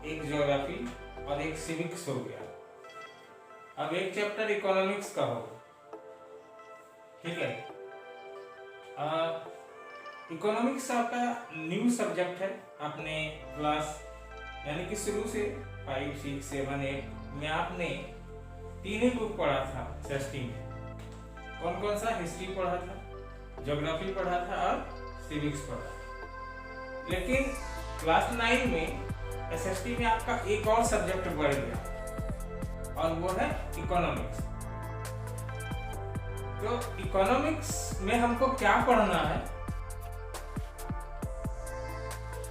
एक ज्योग्राफी और एक सिविक्स हो गया। अब एक चैप्टर इकोनॉमिक्स का होगा, ठीक है। इकोनॉमिक्स आपका न्यू सब्जेक्ट है। आपने क्लास यानी कि शुरू से 5, 6, 7, 8 में आपने 3 ही बुक पढ़ा था एसएसटी में। कौन कौन सा? हिस्ट्री पढ़ा था, ज्योग्राफी पढ़ा था और सिविक्स पढ़ा था। लेकिन क्लास 9 में एसएसटी में आपका एक और सब्जेक्ट बढ़ गया और वो है इकोनॉमिक्स। तो इकोनॉमिक्स में हमको क्या पढ़ना है?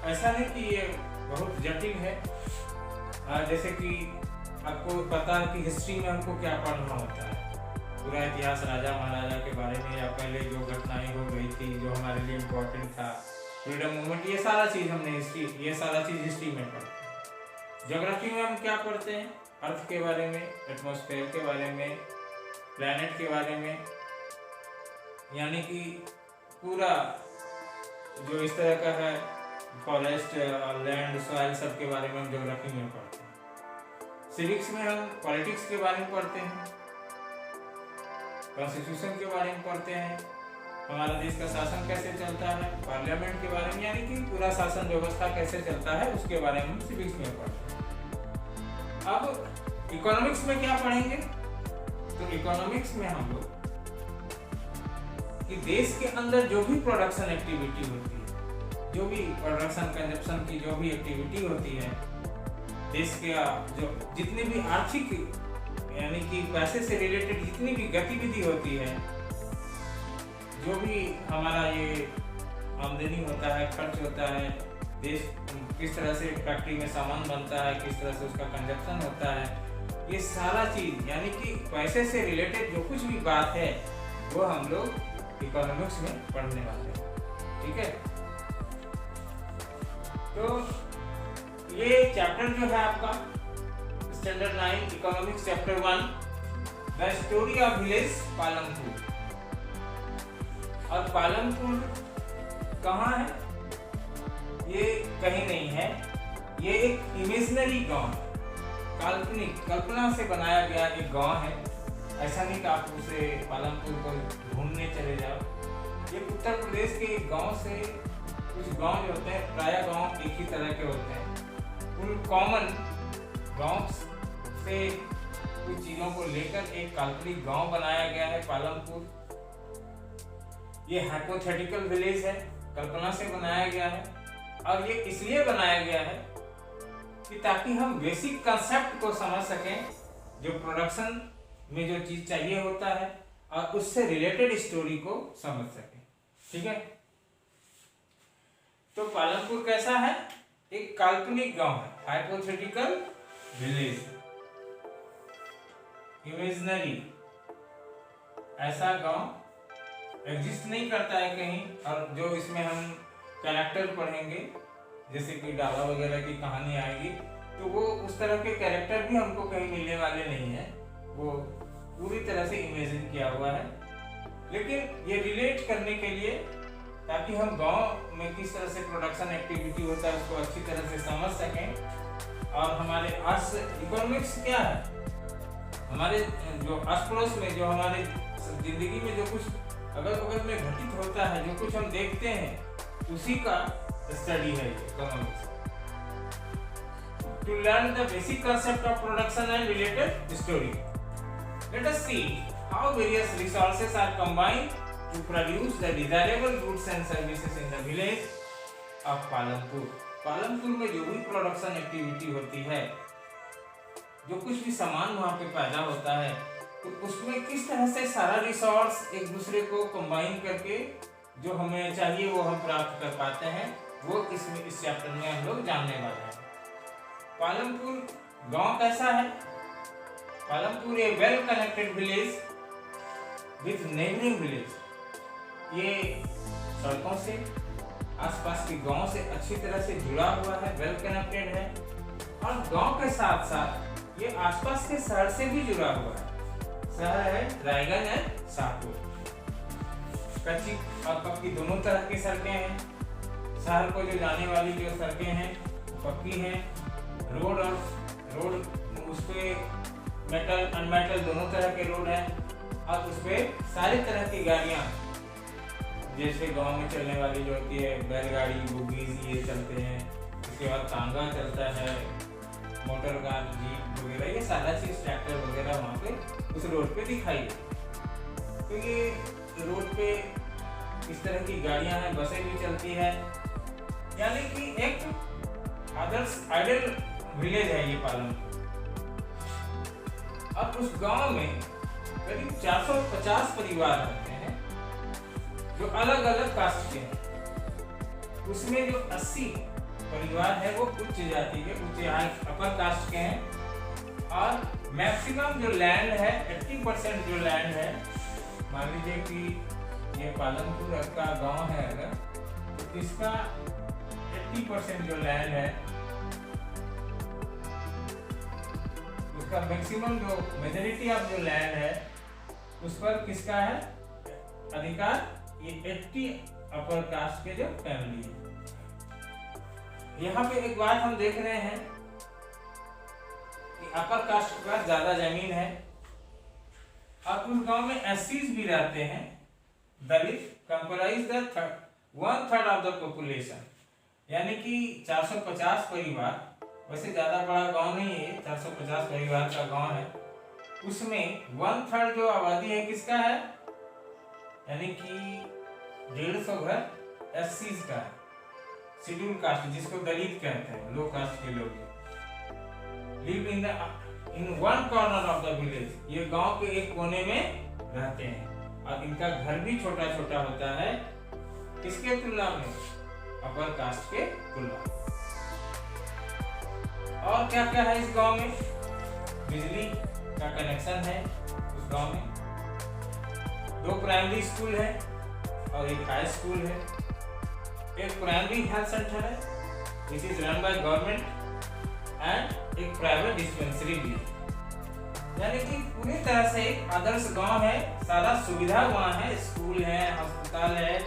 ऐसा नहीं कि ये बहुत जटिल है। जैसे कि आपको पता है कि हिस्ट्री में हमको क्या पढ़ना होता है, पूरा इतिहास राजा महाराजा के बारे में या पहले जो घटनाएं हो गई थी जो हमारे लिए इम्पोर्टेंट था, फ्रीडम मूवमेंट, ये सारा चीज़ हमने ये सारा चीज़ हिस्ट्री में पढ़ते हैं। ज्योग्राफी में हम क्या पढ़ते हैं? अर्थ के बारे में, एटमॉस्फेयर के बारे में, प्लैनेट के बारे में, यानी कि पूरा जो इस तरह का है फॉरेस्ट, लैंड, सॉइल, सब के बारे में हम ज्योग्राफी में पढ़ते हैं। सिविक्स में हम पॉलिटिक्स के बारे में पढ़ते हैं, कॉन्स्टिट्यूशन के बारे में पढ़ते हैं, हमारा देश का शासन कैसे चलता है, पार्लियामेंट के बारे में, यानी कि पूरा शासन व्यवस्था कैसे चलता है उसके बारे में हम सिविक्स में पढ़ते हैं। अब इकोनॉमिक्स में क्या पढ़ेंगे? तो इकोनॉमिक्स में हम लोग कि देश के अंदर जो भी प्रोडक्शन एक्टिविटी होती है, जो भी प्रोडक्शन कंजप्शन की जो भी एक्टिविटी होती है, देश के जो जितनी भी आर्थिक यानी कि पैसे से रिलेटेड जितनी भी गतिविधि होती है, जो भी हमारा ये आमदनी होता है, खर्च होता है, देश किस तरह से फैक्ट्री में सामान बनता है, किस तरह से उसका कंजप्शन होता है, ये सारा चीज़ यानी कि पैसे से रिलेटेड जो कुछ भी बात है वो हम लोग इकोनॉमिक्स में पढ़ने वाले हैं, ठीक है। तो ये चैप्टर जो है आपका standard 9 economics chapter 1 the story of village Palampur. और पालमपुर कहाँ है? ये कहीं नहीं है, ये एक इमेजिनरी गांव, काल्पनिक, कल्पना से बनाया गया एक गांव है। ऐसा नहीं कि आप उसे पालमपुर को ढूंढने चले जाओ। ये उत्तर प्रदेश के गांव से कुछ गांव जो होते हैं, प्रायः गांव एक ही तरह के होते हैं, उन कॉमन गांव से कुछ चीज़ों को लेकर एक काल्पनिक गांव बनाया गया है पालमपुर। ये हाइपोथेटिकल विलेज है, कल्पना से बनाया गया है। और ये इसलिए बनाया गया है कि ताकि हम बेसिक कंसेप्ट को समझ सकें, जो प्रोडक्शन में जो चीज़ चाहिए होता है, और उससे रिलेटेड स्टोरी को समझ सकें, ठीक है। तो पालमपुर कैसा है? एक काल्पनिक गांव है, हाइपोथेटिकल विलेज, इमेजिनरी। ऐसा गांव एग्जिस्ट नहीं करता है कहीं। और जो इसमें हम कैरेक्टर पढ़ेंगे, जैसे कि डाला वगैरह की कहानी आएगी, तो वो उस तरह के कैरेक्टर भी हमको कहीं मिलने वाले नहीं है, वो पूरी तरह से इमेजिन किया हुआ है। लेकिन ये रिलेट करने के लिए, ताकि हम गांव में किस तरह से प्रोडक्शन एक्टिविटी होता है उसको अच्छी तरह से समझ सकें। और हमारे आस इकोनॉमिक्स क्या है, हमारे जो आस पड़ोस में, जो हमारे जिंदगी में जो कुछ अगल बगल में घटित होता है, जो कुछ हम देखते हैं, उसी का स्टडी है economics. To learn the basic concept of production and related story, let us see how various resources are combined to produce the desirable goods and services in the village of Palampur. Palampur में जो भी production activity होती है, जो कुछ भी सामान वहाँ पे पैदा होता है, तो उसमें किस तरह से सारा रिसोर्स एक दूसरे को कंबाइन करके जो हमें चाहिए वो हम प्राप्त कर पाते हैं, वो इसमें इस चैप्टर में हम लोग जानने वाले हैं। पालमपुर गांव कैसा है? Palampur a well connected village with neighbouring village. ये सड़कों से, आसपास के गांव से अच्छी तरह से जुड़ा हुआ है, वेल कनेक्टेड है। और गांव के साथ साथ ये आसपास के शहर से भी जुड़ा हुआ है। शहर है रायगंज एंड शाहपुर। कच्ची और पक्की दोनों तरह की सड़कें हैं। शहर को जो जाने वाली जो सड़कें हैं पक्की हैं, रोड उस पे मेटल अनमेटल दोनों तरह के रोड हैं और उस पे सारी तरह की गाड़ियाँ, जैसे गांव में चलने वाली जो होती है बैलगाड़ी, बुगीज, ये चलते हैं। इसके बाद तांगा चलता है, मोटर कार, जीप वगैरह, ये सारा चीज ट्रैक्टर वगैरह वहाँ पे उस रोड पे दिखाई दे। तो ये रोड पे इस तरह की गाड़ियां हैं, बसें भी चलती है, यानी कि एक आदर्श आइडियल विलेज है ये पालमपुर। अब उस गांव में करीब 450 परिवार रहते हैं जो अलग अलग कास्ट के हैं। उसमें जो 80 परिवार है वो उच्च जाति के, उच्च आय अपर कास्ट के हैं। और मैक्सिमम जो लैंड है 80% जो लैंड है, मान लीजिए कि ये पालमपुर का गांव है अगर, तो इसका 80% जो लैंड है उसका मैक्सिमम जो मेजॉरिटी ऑफ जो लैंड है उस पर किसका है अधिकार, ये 80 अपर कास्ट के जो फैमिली है। यहाँ पे एक बात हम देख रहे हैं कि अपर कास्ट के पास ज्यादा जमीन है और उस गांव में एससीज भी रहते हैं, Dalit comprise the 1/3 of the population, यानी कि 450 परिवार, वैसे ज्यादा बड़ा गांव नहीं है, 450 परिवार का गांव है, उसमें 1/3 जो आबादी है किसका है, यानी कि 150 घर एससीज का है, शेड्यूल कास्ट जिसको दलित कहते हैं, लो कास्ट के लोग live in one corner of the village, ये गांव के एक कोने में रहते हैं और इनका घर भी छोटा छोटा होता है, किसके तुलना में, अपर कास्ट के तुलना में। और क्या क्या है इस गांव में, बिजली का कनेक्शन है उस गांव में, 2 प्राइमरी स्कूल है और एक हाई स्कूल है, एक प्राइमरी हेल्थ सेंटर है which is run by government and एक प्राइवेट डिस्पेंसरी भी है, यानी कि पूरी तरह से एक आदर्श गांव है, सारा सुविधा वहाँ है, स्कूल है, अस्पताल है,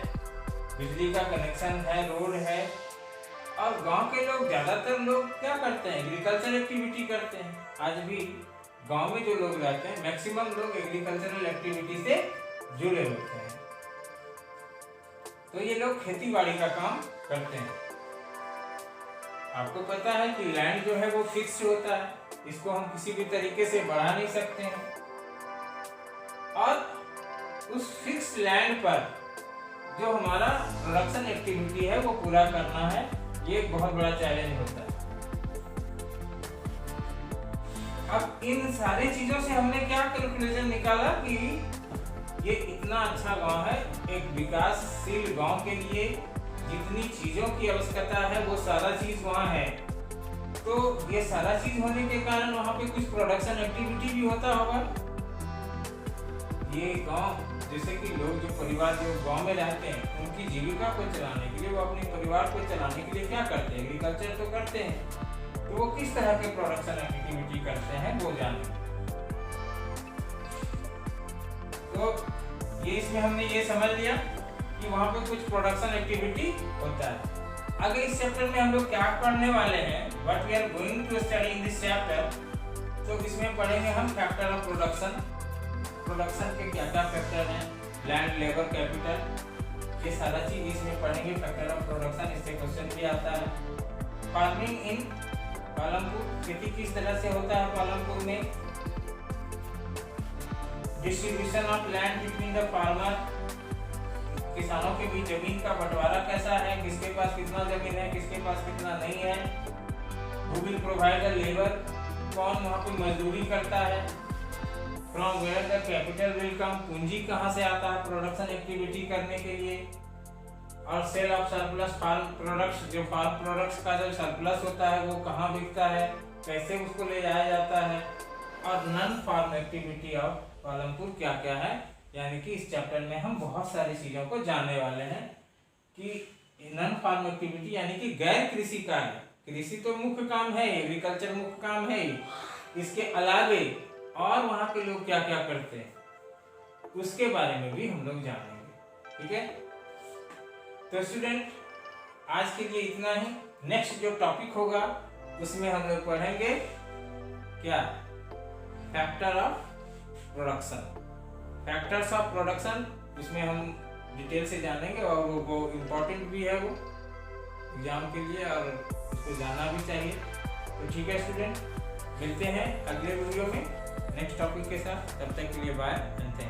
बिजली का कनेक्शन है, रोड है। और गांव के लोग, ज्यादातर लोग क्या करते हैं, एग्रीकल्चर एक्टिविटी करते हैं। आज भी गांव में जो लोग रहते हैं मैक्सिमम लोग एग्रीकल्चरल एक्टिविटी से जुड़े होते हैं, तो ये लोग खेती बाड़ी का काम करते हैं। आपको पता है कि लैंड जो है वो फिक्स होता है, इसको हम किसी भी तरीके से बढ़ा नहीं सकते हैं, और उस फिक्स लैंड पर जो हमारा प्रोडक्शन एक्टिविटी है वो पूरा करना है, ये एक बहुत बड़ा चैलेंज होता है। अब इन सारी चीजों से हमने क्या कैलकुलेशन निकाला कि ये इतना अच्छा गांव है, एक विकासशील गांव के लिए जितनी चीजों की आवश्यकता है वो सारा चीज वहाँ है, तो ये सारा चीज होने के कारण वहाँ पे कुछ प्रोडक्शन एक्टिविटी भी होता होगा। ये गांव, जैसे कि लोग जो परिवार जो गांव में रहते हैं उनकी जीविका को चलाने के लिए, वो अपने परिवार को चलाने के लिए क्या करते हैं, एग्रीकल्चर तो करते हैं, तो वो किस तरह के प्रोडक्शन एक्टिविटी करते हैं वो जाने। तो ये इसमें हमने ये समझ लिया कि वहाँ पे कुछ प्रोडक्शन एक्टिविटी होता है। आगे इस चैप्टर में हम लोग क्या पढ़ने वाले हैं, what we are going to study in this chapter, तो इसमें पढ़ेंगे हम फैक्टर ऑफ प्रोडक्शन, प्रोडक्शन के क्या क्या फैक्टर हैं, लैंड, लेबर, कैपिटल, ये सारा चीज इसमें पढ़ेंगे, फैक्टर ऑफ प्रोडक्शन, इससे क्वेश्चन भी आता है। फार्मिंग इन पालमपुर, खेती किस तरह से होता है पालमपुर में, distribution of land between the farmer, किसानों के बीच जमीन का बंटवारा कैसा है, किसके पास कितना जमीन है, किसके पास कितना नहीं है, who will provide the labour, कौन वहाँ पे मजदूरी करता है, from where the capital will come, पूंजी कहाँ से आता है प्रोडक्शन एक्टिविटी करने के लिए, और sale of surplus farm products, जो फार्म प्रोडक्ट्स का जो सरप्लस होता है वो कहाँ बिकता है, कैसे उसको ले जाया जाता है, और non farm activity of Palampur क्या क्या है। यानी कि इस चैप्टर में हम बहुत सारी चीजों को जानने वाले हैं कि नॉन फार्म एक्टिविटी यानी कि गैर कृषि कार्य, कृषि तो मुख्य काम है, एग्रीकल्चर मुख्य काम है, इसके अलावे और वहाँ के लोग क्या क्या करते हैं उसके बारे में भी हम लोग जानेंगे। ठीक है, तो स्टूडेंट आज के लिए इतना ही। नेक्स्ट जो टॉपिक होगा उसमें हम लोग पढ़ेंगे क्या, factor of production, factors of production, उसमें हम डिटेल से जानेंगे और वो इम्पोर्टेंट भी है वो एग्जाम के लिए और उसको जाना भी चाहिए। तो ठीक है स्टूडेंट, मिलते हैं अगले वीडियो में नेक्स्ट टॉपिक के साथ, तब तक के लिए बाय एंड थैंक यू।